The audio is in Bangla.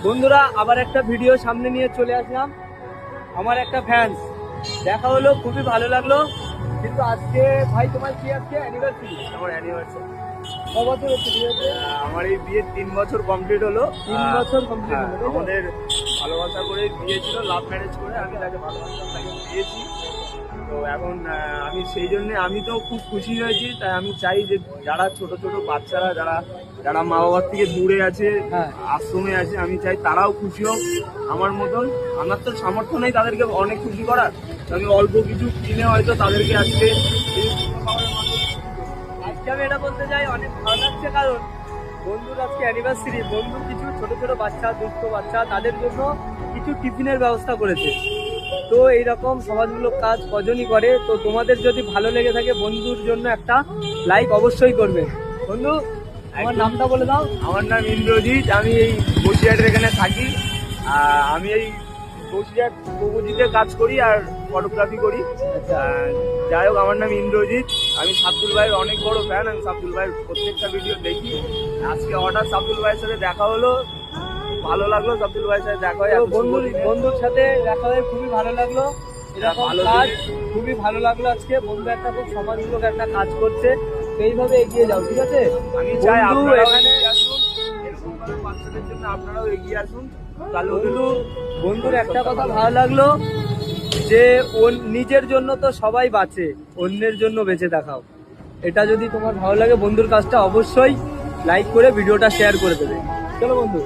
বন্ধুরা আবার একটা ভিডিও সামনে নিয়ে চলে আসলাম। আমার একটা ফ্যান্স দেখা হলো, খুবই ভালো লাগলো। কিন্তু আজকে ভাই তোমার কি আজকে অ্যানিভার্সারি? আমার অ্যানিভার্সারি ক বছর হচ্ছে বিয়েতে? আমার এই বিয়ে 3 বছর কমপ্লিট হলো। 3 বছর কমপ্লিট হলো, তাই তো? আমাদের ভালোবাসা করে বিয়ে ছিল, লাভ ম্যারেজ করে। আমি তাকে ভালোবাসতাম, তাকে বিয়েছি। তো এখন আমি সেই জন্য আমি তো খুব খুশি হয়েছি। তাই আমি চাই যে যারা ছোট ছোট বাচ্চারা যারা মা বাবার থেকে দূরে আছে, হ্যাঁ। আশ্রমে আছে, আমি চাই তারাও খুশি হোক আমার মতন। আমার তো সামর্থ্য নেই তাদেরকে অনেক খুশি করার, তো আমি অল্প কিছু কিনে হয়তো তাদেরকে আজকে আজকে আমি এটা বলতে চাই, অনেক ভালো লাগছে, কারণ বন্ধুর আজকে অ্যানিভার্সারি। বন্ধু কিছু ছোট ছোট বাচ্চা, দুস্থ বাচ্চা, তাদের জন্য কিছু টিফিনের ব্যবস্থা করেছে। তো এইরকম সমাজমূলক কাজ কজনই করে। তো তোমাদের যদি ভালো লেগে থাকে, বন্ধুর জন্য একটা লাইক অবশ্যই করবে। বন্ধু আমার নামটা বলে দাও। আমার নাম ইন্দ্রজিৎ, আমি এই বসিরহাটের এখানে থাকি। আমি এই বসিরহাট প্রভুজিতে কাজ করি আর ফটোগ্রাফি করি। যাই হোক, আমার নাম ইন্দ্রজিৎ। আমি সাব্দুল ভাইয়ের অনেক বড় ফ্যান। আমি সাব্দুল ভাইয়ের প্রত্যেকটা ভিডিও দেখি। আজকে হঠাৎ সাব্দুল ভাইয়ের সাথে দেখা হলো, ভালো লাগলো। সাব্দুল ভাইয়ের সাথে দেখা হয়, বন্ধুর সাথে দেখা হয়ে খুবই ভালো লাগলো। এরকম কাজ খুবই ভালো লাগলো আজকে। বন্ধু একটা খুব সমাজমূলক একটা কাজ করছে, এইভাবে এগিয়ে যাও, ঠিক আছে? আমি চাই আপনারাও এখানে এগিয়ে আসুন, এরকম ভাবে বাচ্চাদের জন্য আপনারাও এগিয়ে আসুন। বন্ধুর একটা কথা ভালো লাগলো যে ওর নিজের জন্য তো সবাই বাঁচে, অন্যের জন্য বেঁচে দেখাও। এটা যদি তোমার ভালো লাগে, বন্ধুর কাজটা অবশ্যই লাইক করে ভিডিওটা শেয়ার করে দেবে। চলো বন্ধু।